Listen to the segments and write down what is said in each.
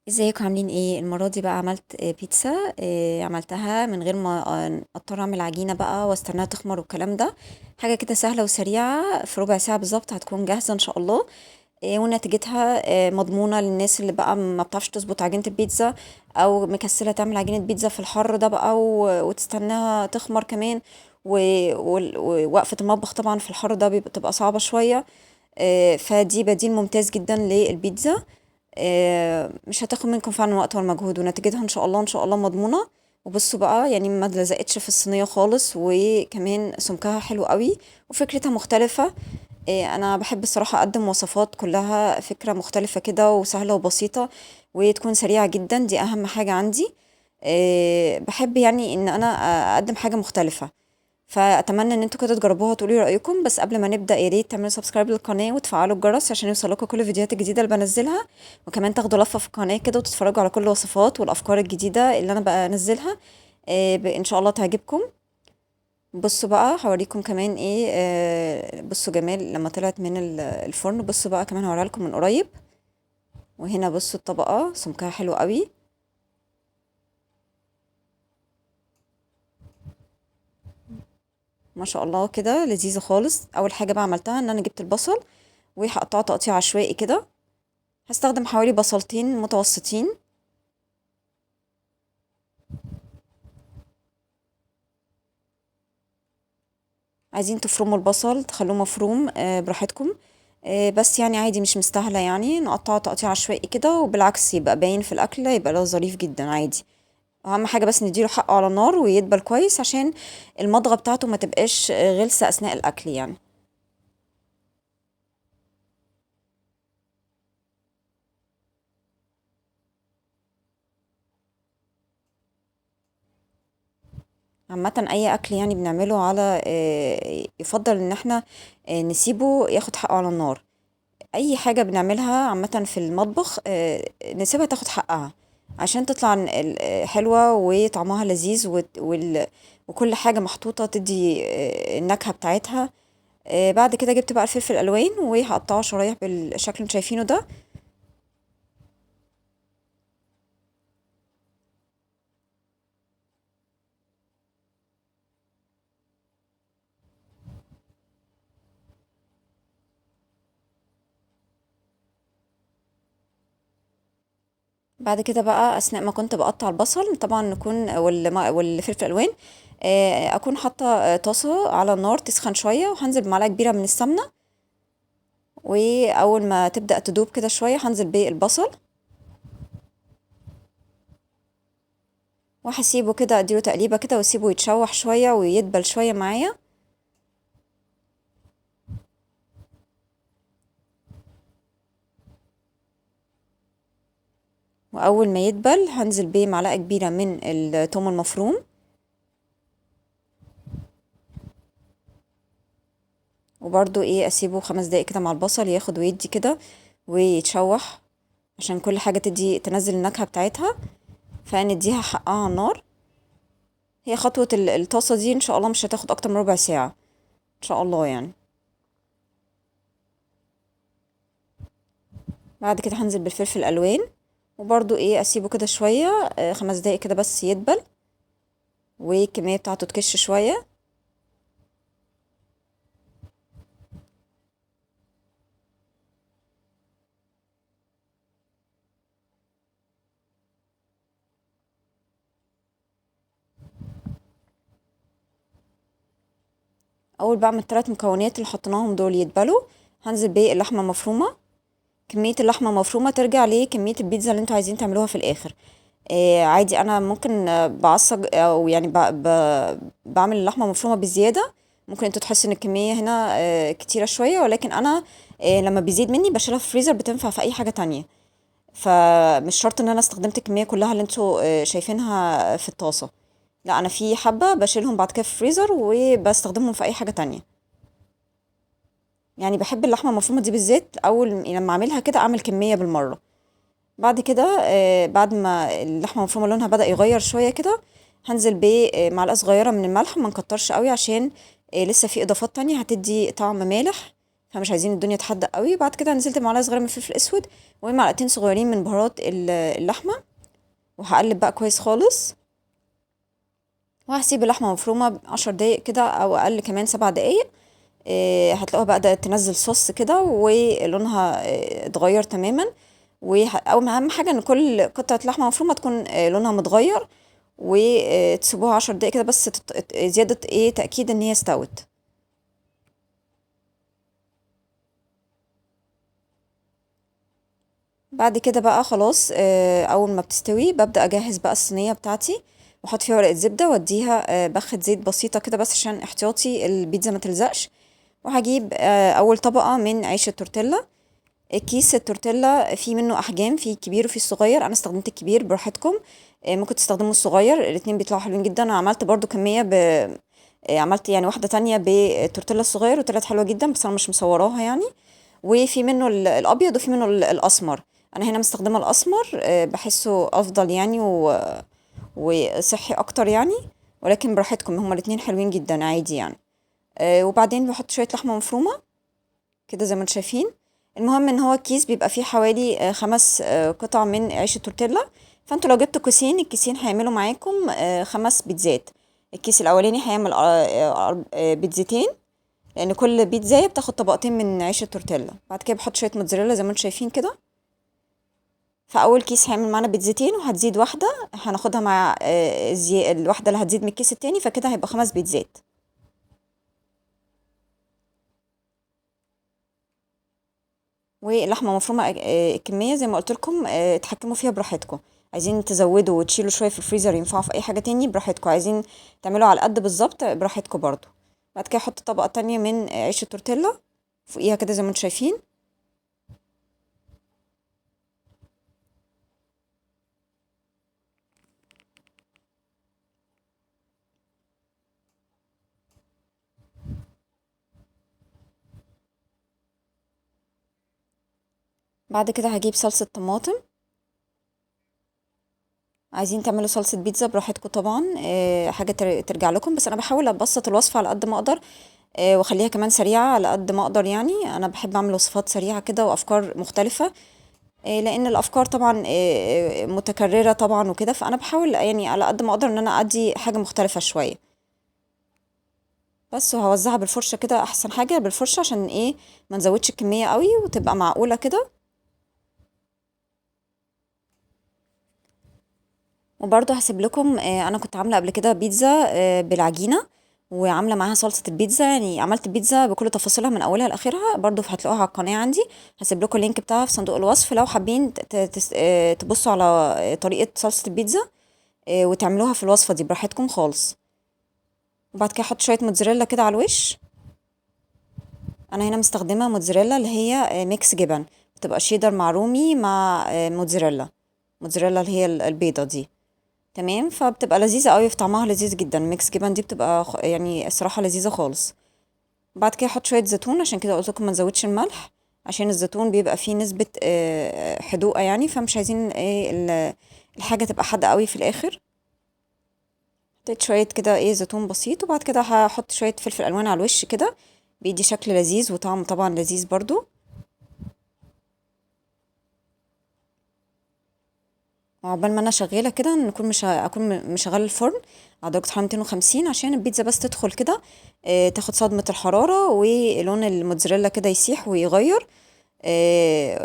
ازيكم عاملين ايه؟ المرة دي بقى عملت بيتزا. عملتها من غير ما اضطر اعمل عجينة بقى واستناها تخمر والكلام ده. حاجة كده سهلة وسريعة، في ربع ساعة بالظبط هتكون جاهزة ان شاء الله. ونتيجتها مضمونة للناس اللي بقى ما بتعرفش تظبط عجينة البيتزا، او مكسلة تعمل عجينة بيتزا في الحر ده بقى وتستناها تخمر كمان. ووقفة المطبخ طبعا في الحر ده بتبقى صعبة شوية. فدي بديل ممتاز جدا للبيتزا. مش هتاخد منكم فعلا وقت ولا مجهود، ونتيجتها ان شاء الله ان شاء الله مضمونة. وبصوا بقى يعني ما لزقتش في الصينية خالص، وكمان سمكها حلو قوي وفكرتها مختلفة. انا بحب الصراحة اقدم وصفات كلها فكرة مختلفة كده وسهلة وبسيطة، وتكون سريعة جدا، دي اهم حاجة عندي. بحب يعني ان انا اقدم حاجة مختلفة. فاتمنى ان انتوا كده تجربوها وتقولوا لي رايكم. بس قبل ما نبدا يا ريت تعملوا سبسكرايب للقناه وتفعلوا الجرس عشان يوصلكوا كل الفيديوهات الجديده اللي بنزلها. وكمان تاخدوا لفه في القناه كده وتتفرجوا على كل الوصفات والافكار الجديده اللي انا بقى انزلها. ان شاء الله تعجبكم. بصوا بقى هوريكم كمان ايه. بصوا جمال لما طلعت من الفرن. بصوا بقى كمان هوريها لكم من قريب. وهنا بصوا الطبقه سمكها حلو قوي. ما شاء الله كده لذيذه خالص. اول حاجه بقى عملتها ان انا جبت البصل وهقطعه تقطيع عشوائي كده. هستخدم حوالي بصلتين متوسطين. عايزين تفرموا البصل تخلوه مفروم براحتكم. بس يعني عادي مش مستاهلة يعني نقطعه تقطيع عشوائي كده، وبالعكس يبقى باين في الأكل، يبقى له ظريف جدا عادي. أهم حاجة بس نديله حقه على النار ويدبل كويس عشان المضغة بتاعته ما تبقاش غلسة أثناء الأكل يعني. عامة أي أكل يعني بنعمله على يفضل إن احنا نسيبه ياخد حقه على النار. اي حاجة بنعملها عامة في المطبخ نسيبها تاخد حقها عشان تطلع حلوة وطعمها لذيذ وكل حاجة محطوطة تدي النكهة بتاعتها. بعد كده جبت بقى الفلفل الالوان وهقطعه شرايح بالشكل اللي انتوا شايفينه ده. بعد كده بقى اثناء ما كنت بقطع البصل طبعا نكون والفلفل الالوان، اكون حاطه طاسه على النار تسخن شويه، وهنزل بمعلقه كبيره من السمنه. واول ما تبدا تدوب كده شويه هنزل بالبصل، وهسيبه كده اديله تقليبه كده واسيبه يتشوح شويه ويدبل شويه معايا. واول ما يدبل هنزل بمعلقه كبيره من الثوم المفروم. وبرده ايه اسيبه 5 دقايق كده مع البصل ياخد ويدي كده ويتشوح عشان كل حاجه تنزل النكهه بتاعتها، فنديها حقها على النار. هي خطوه الطاسه دي ان شاء الله مش هتاخد اكتر من ربع ساعه ان شاء الله يعني. بعد كده هنزل بالفلفل الالوان، وبرده ايه اسيبه كده شويه 5 دقايق كده بس يدبل والكميه بتاعته تكش شويه. اول بعمل الثلاث مكونات اللي حطيناهم دول يتبلوا، هنزل باللحمه المفرومه. كميه اللحمه المفرومه ترجع لكميه البيتزا اللي انتوا عايزين تعملوها في الاخر. عادي انا ممكن بعصج او يعني بعمل اللحمه المفرومه بزياده. ممكن انتوا تحسوا ان الكميه هنا كتيره شويه، ولكن انا لما بيزيد مني بشيلها في الفريزر، بتنفع في اي حاجه تانية. فمش شرط ان انا استخدمت الكميه كلها اللي انتوا شايفينها في الطاسه. لا انا في حبه بشيلهم بعد كده في الفريزر وبستخدمهم في اي حاجه تانية. يعني بحب اللحمه المفرومه دي بالذات اول لما اعملها كده اعمل كميه بالمره. بعد كده بعد ما اللحمه المفرومه لونها بدأ يغير شويه كده، هنزل بمعلقه صغيره من الملح، ما نكترش قوي عشان لسه في اضافات تانية هتدي طعم مالح. فمش عايزين الدنيا تحدق قوي. بعد كده نزلت بمعلقه صغيره من الفلفل الاسود ومعلقتين صغيرين من بهارات اللحمه، وهقلب بقى كويس خالص. وهسيب اللحمه مفرومه 10 دقايق كده او اقل، كمان 7 دقايق. هتلاقوها بقى ده تنزل صوص كده ولونها اتغير تماما. او اهم حاجه ان كل قطعه لحمه مفرومه تكون لونها متغير، وتسيبوها 10 دقايق كده بس زياده تاكيد ان هي استوت. بعد كده بقى خلاص، اول ما بتستوي ببدأ اجهز بقى الصينية بتاعتي، واحط فيها ورقة زبدة واديها بخة زيت بسيطة كده بس عشان احتياطي البيتزا ما تلزقش. وهجيب اول طبقة من عيش التورتيلا. كيس التورتيلا فيه منه احجام، فيه كبير وفيه الصغير، انا استخدمت الكبير، براحتكم. ممكن تستخدموا الصغير، الاتنين بيطلعوا حلوين جدا. انا عملت برضو كمية عملت يعني واحدة تانية بالتورتيلا الصغير وطلعت حلوة جدا، بس انا مش مصوراها يعني. وفي منه الابيض وفي منه الاسمر. انا هنا مستخدمه الاسمر، بحسه افضل يعني وصحي اكتر يعني. ولكن براحتكم، هما الاتنين حلوين جدا عادي يعني. وبعدين بحط شويه لحمه مفرومه كده زي ما انتم شايفين. المهم ان هو الكيس بيبقى فيه حوالي 5 قطع من عيش التورتيلا. فانتوا لو جبتوا كيسين، الكيسين هيعملوا معاكم 5 بيتزات. الكيس الاولاني هيعمل بيتزتين، لان كل بيتزاية بتاخد طبقتين من عيش التورتيلا. بعد كده بحط شويه موتزاريلا زي ما انتم شايفين كده. فاول كيس هيعمل معانا بيتزتين، وهتزيد واحده هناخدها مع الواحده اللي هتزيد من الكيس التاني، فكده هيبقى 5 بيتزات. واللحمه مفرومه الكميه زي ما قلت لكم، اتحكموا فيها براحتكم. عايزين تزودوا وتشيلوا شويه في الفريزر ينفعوا في اي حاجه تاني براحتكم، عايزين تعملوا على قد بالظبط براحتكم برضو. بعد كده احط طبقه تانية من عيش التورتيلا فوقيها كده زي ما انتم شايفين. بعد كده هجيب صلصه طماطم. عايزين تعملوا صلصة بيتزا براحتكم طبعا، حاجة ترجع لكم، بس انا بحاول ابسط الوصفة على قد ما اقدر. واخليها كمان سريعة على قد ما اقدر يعني. انا بحب اعمل وصفات سريعة كده وافكار مختلفة، لان الافكار طبعا متكررة طبعا وكده، فانا بحاول يعني على قد ما اقدر ان انا ادي حاجة مختلفة شوية بس. وهوزعها بالفرشة كده، احسن حاجة بالفرشة عشان ما نزودش الكمية قوي وتبقى معقولة كده. وبرضه هسيب لكم، انا كنت عامله قبل كده بيتزا بالعجينه، وعامله معاها صلصه البيتزا، يعني عملت البيتزا بكل تفاصيلها من اولها لاخرها. برضه هتلاقوها على القناه عندي. هسيب لكم اللينك بتاعها في صندوق الوصف لو حابين تبصوا على طريقه صلصه البيتزا، وتعملوها في الوصفه دي براحتكم خالص. وبعد كده احط شويه موتزاريلا كده على الوش. انا هنا مستخدمه موتزاريلا اللي هي ميكس جبن، بتبقى شيدر مع رومي مع موتزاريلا اللي هي البيضه دي. تمام، فبتبقى لذيذة قوي، في طعمها لذيذ جدا. ميكس جبن دي بتبقى يعني الصراحة لذيذة خالص. بعد كده احط شوية زيتون، عشان كده قلت لكم ما نزودش الملح، عشان الزيتون بيبقى فيه نسبة حدوقة يعني، فمش عايزين الحاجة تبقى حادقة قوي في الاخر. حطيت شوية كده زيتون بسيط. وبعد كده هحط شوية فلفل الوان على الوش كده، بيدي شكل لذيذ وطعم طبعا لذيذ برضو. وعقبال ما انا شغاله كده نكون اكون مشغله الفرن على درجه حراره 250، عشان البيتزا بس تدخل كده، تاخد صدمه الحراره ولون الموتزاريلا كده يسيح ويغير،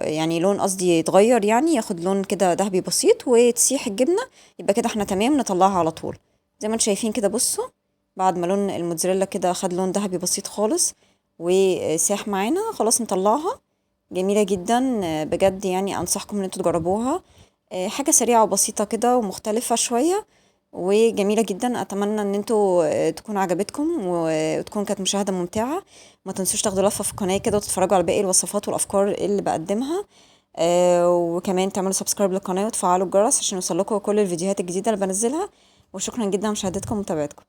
يعني لون، قصدي يتغير يعني ياخد لون كده ذهبي بسيط وتسيح الجبنه. يبقى كده احنا تمام، نطلعها على طول. زي ما انتم شايفين كده، بصوا، بعد ما لون الموتزاريلا كده خد لون ذهبي بسيط خالص وساح معانا، خلاص نطلعها. جميله جدا بجد يعني، انصحكم ان انتوا تجربوها. حاجة سريعة وبسيطة كده ومختلفة شوية وجميلة جدا. أتمنى أن انتوا تكون عجبتكم وتكون كانت مشاهدة ممتعة. ما تنسوش تاخدوا لفة في القناة كده وتتفرجوا على باقي الوصفات والأفكار اللي بقدمها، وكمان تعملوا سبسكرايب للقناة وتفعلوا الجرس عشان يوصلكوا كل الفيديوهات الجديدة اللي بنزلها. وشكرا جدا لمشاهدتكم ومتابعتكم.